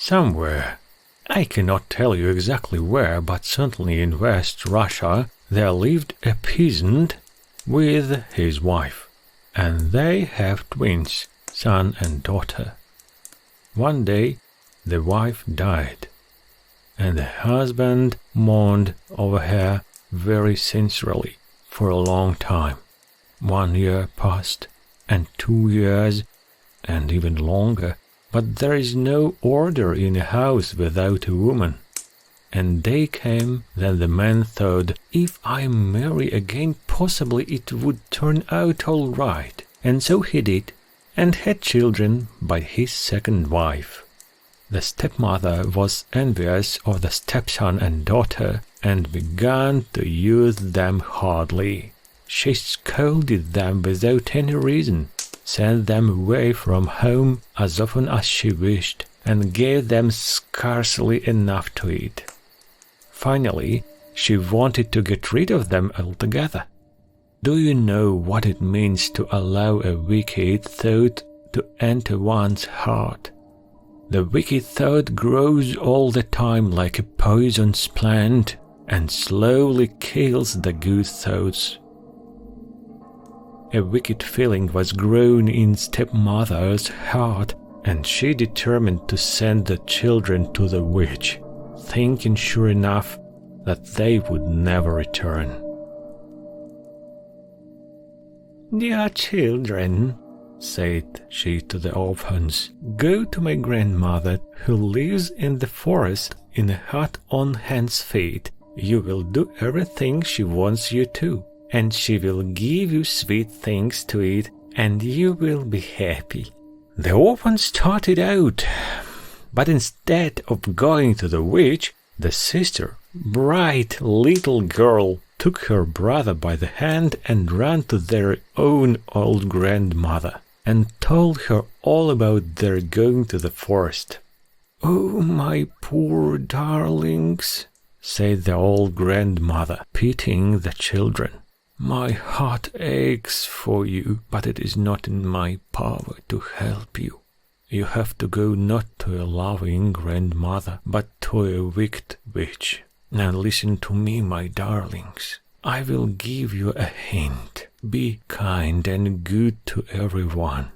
somewhere. I cannot tell you exactly where, but certainly in West Russia there lived a peasant with his wife, and they have twins, son and daughter. One day the wife died, and the husband mourned over her very sincerely for a long time. 1 year passed, and 2 years, and even longer, but there is no order in a house without a woman. And day came that the man thought, if I marry again, possibly it would turn out all right. And so he did, and had children by his second wife. The stepmother was envious of the stepson and daughter, and began to use them hardly. She scolded them without any reason, sent them away from home as often as she wished, and gave them scarcely enough to eat. Finally, she wanted to get rid of them altogether. Do you know what it means to allow a wicked thought to enter one's heart? The wicked thought grows all the time like a poisonous plant and slowly kills the good thoughts. A wicked feeling was grown in stepmother's heart, and she determined to send the children to the witch, thinking sure enough that they would never return. "Dear children," said she to the orphans, "go to my grandmother, who lives in the forest in a hut on hen's feet. You will do everything she wants you to, and she will give you sweet things to eat, and you will be happy." The orphans started out, but instead of going to the witch, the sister, bright little girl, took her brother by the hand and ran to their own old grandmother, and told her all about their going to the forest. "Oh, my poor darlings," said the old grandmother, pitying the children. "My heart aches for you, but it is not in my power to help you. You have to go not to a loving grandmother, but to a wicked witch. Now listen to me, my darlings. I will give you a hint. Be kind and good to everyone.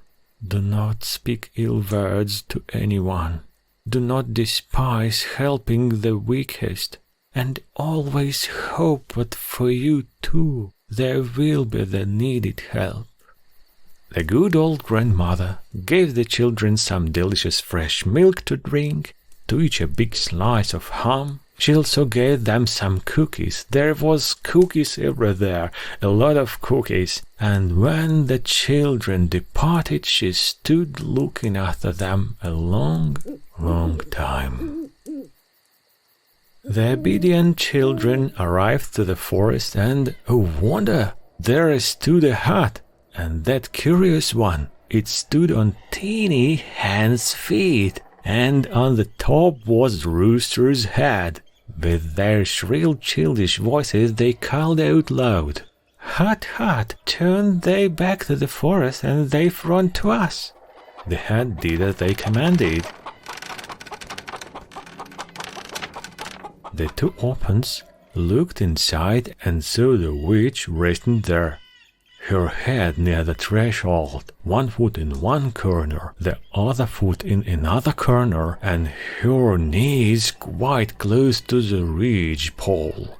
Do not speak ill words to anyone. Do not despise helping the weakest, and always hope that for you too there will be the needed help." The good old grandmother gave the children some delicious fresh milk to drink, to each a big slice of ham. She also gave them some cookies. There was cookies everywhere, a lot of cookies, and when the children departed, she stood looking after them a long, long time. The obedient children arrived to the forest, and, oh wonder, there stood a hut, and that curious one. It stood on teeny hen's feet, and on the top was Rooster's head. With their shrill childish voices they called out loud, "Hut, hut, turn they back to the forest, and they front to us." The hut did as they commanded. The two orphans looked inside and saw the witch resting there, her head near the threshold, one foot in one corner, the other foot in another corner, and her knees quite close to the ridge-pole.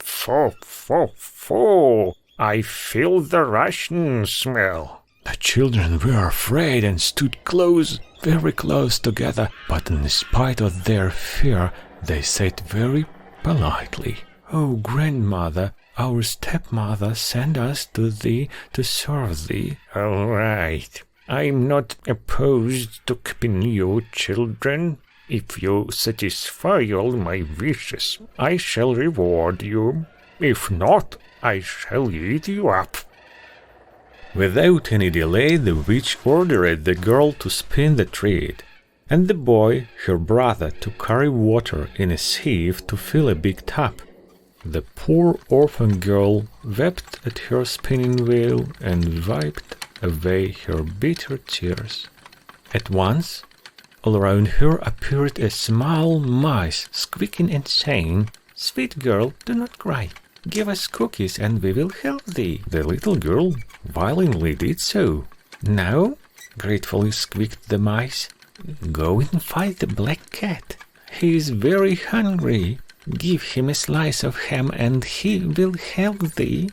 "Fo, fo, fo! I feel the Russian smell." The children were afraid and stood close, very close together, but in spite of their fear, they said very politely, "Oh, grandmother, our stepmother sent us to thee to serve thee." "All right. I'm not opposed to keeping you children. If you satisfy all my wishes, I shall reward you. If not, I shall eat you up." Without any delay, the witch ordered the girl to spin the thread, and the boy, her brother, to carry water in a sieve to fill a big tub. The poor orphan girl wept at her spinning wheel and wiped away her bitter tears. At once All around her appeared a small mice, squeaking and saying, "Sweet girl, do not cry. Give us cookies and we will help thee." The little girl willingly did so. "Now," gratefully squeaked the mice, "go and find the black cat. He is very hungry. Give him a slice of ham and he will help thee."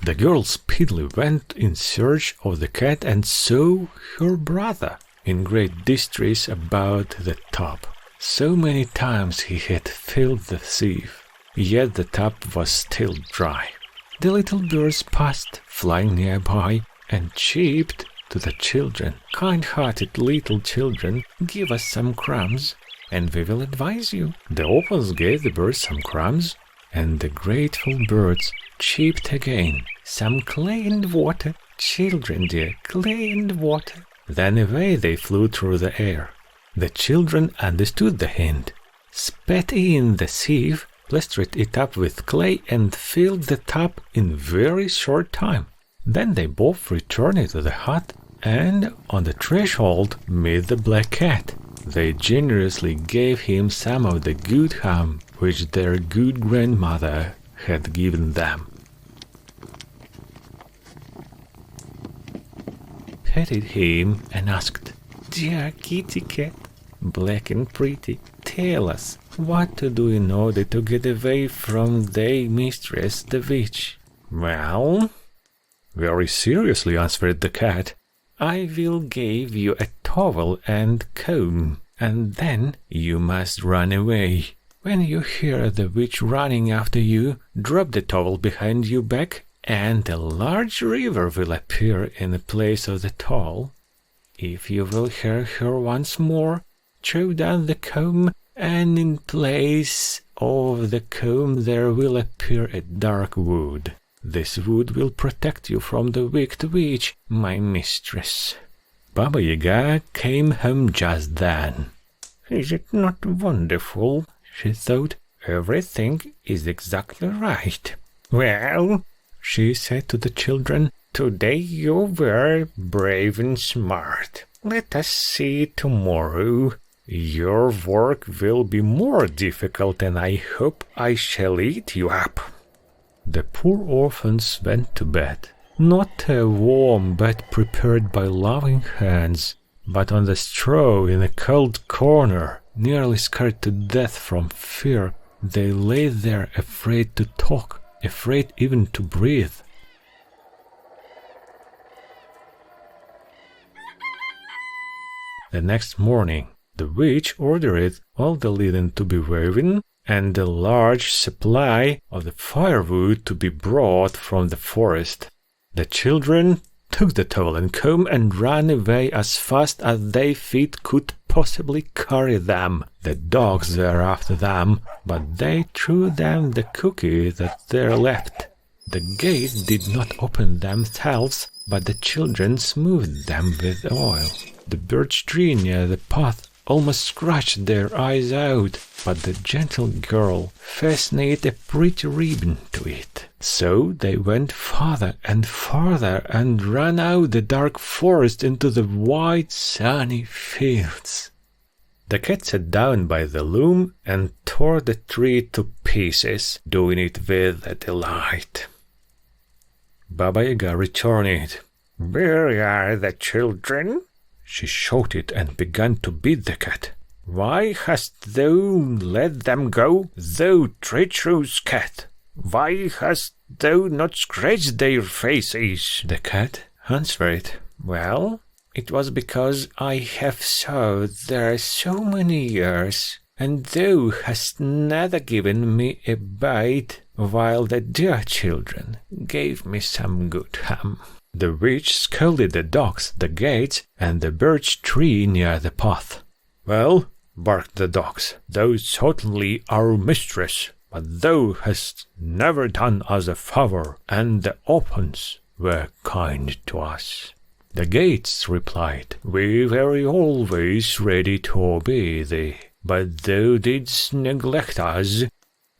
The girl speedily went in search of the cat and saw her brother in great distress about the tub. So many times he had filled the sieve, yet the tub was still dry. The little birds passed, flying nearby, and chirped to the children. "Kind-hearted little children, give us some crumbs, and we will advise you." The orphans gave the birds some crumbs, and the grateful birds chirped again. "Some clay and water, children dear, clay and water." Then away they flew through the air. The children understood the hint, spat in the sieve, plastered it up with clay, and filled the tub in very short time. Then they both returned to the hut, and on the threshold met the black cat. They generously gave him some of the good ham which their good grandmother had given them. Petted him and asked, "Dear kitty cat, black and pretty, tell us what to do in order to get away from thy mistress, the witch." "Well," very seriously answered the cat, "I will give you a towel and comb, and then you must run away. When you hear the witch running after you, drop the towel behind your back, and a large river will appear in the place of the towel. If you will hear her once more, throw down the comb, and in place of the comb there will appear a dark wood. This wood will protect you from the wicked witch, my mistress." Baba Yaga came home just then. "Is it not wonderful?" she thought. "Everything is exactly right. Well," she said to the children, "today you were brave and smart. Let us see tomorrow. Your work will be more difficult, and I hope I shall eat you up." The poor orphans went to bed, not a warm bed prepared by loving hands, but on the straw in a cold corner, nearly scared to death from fear. They lay there afraid to talk, afraid even to breathe. The next morning, the witch ordered all the linen to be woven and a large supply of the firewood to be brought from the forest. The children took the towel and comb and ran away as fast as their feet could possibly carry them. The dogs were after them, but they threw them the cookie that they left. The gates did not open themselves, but the children smoothed them with oil. The birch tree near the path almost scratched their eyes out, but the gentle girl fastened a pretty ribbon to it. So they went farther and farther and ran out the dark forest into the wide sunny fields. The cat sat down by the loom and tore the tree to pieces, doing it with a delight. Baba Yaga returned. "Where are the children?" she shouted and began to beat the cat. "Why hast thou let them go, thou treacherous cat? Why hast thou not scratched their faces?" The cat answered, "Well, it was because I have sowed there so many years, and thou hast never given me a bite, while the dear children gave me some good ham." The witch scolded the dogs, the gates, and the birch tree near the path. "Well," barked the dogs, "thou certainly our mistress, but thou hast never done us a favor, and the orphans were kind to us." The gates replied, "We were always ready to obey thee, but thou didst neglect us,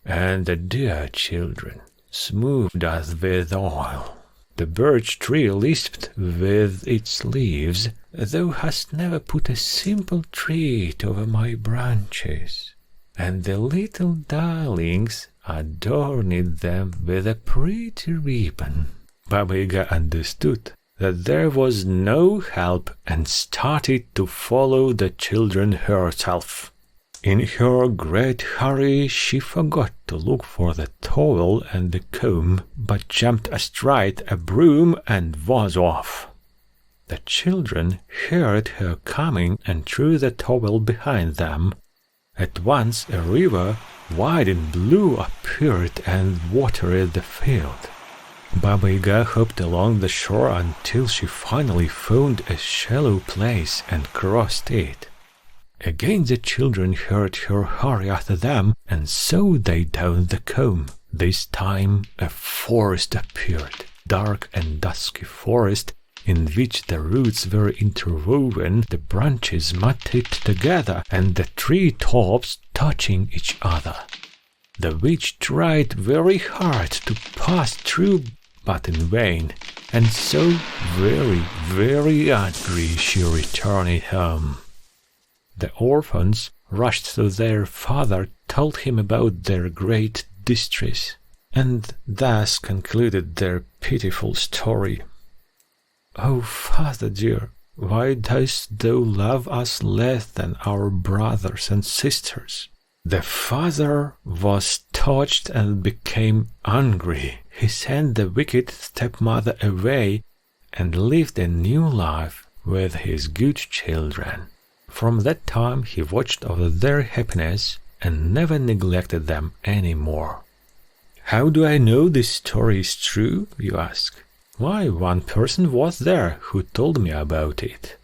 and the dear children smoothed us with oil." The birch tree lisped with its leaves, thou hast never put a simple treat over my branches, and the little darlings adorned them with a pretty ribbon." Baba Yaga understood that there was no help and started to follow the children herself. In her great hurry, she forgot to look for the towel and the comb, but jumped astride a broom and was off. The children heard her coming and threw the towel behind them. At once a river, wide and blue, appeared and watered the field. Baba Yaga hopped along the shore until she finally found a shallow place and crossed it. Again the children heard her hurry after them, and so they down the comb. This time a forest appeared, dark and dusky forest, in which the roots were interwoven, the branches matted together, and the tree tops touching each other. The witch tried very hard to pass through, but in vain, and so very, very angry she returned home. The orphans rushed to their father, told him about their great distress, and thus concluded their pitiful story. "Oh, father dear, why dost thou love us less than our brothers and sisters?" The father was touched and became angry. He sent the wicked stepmother away and lived a new life with his good children. From that time he watched over their happiness and never neglected them any more. How do I know this story is true, you ask? Why, one person was there who told me about it.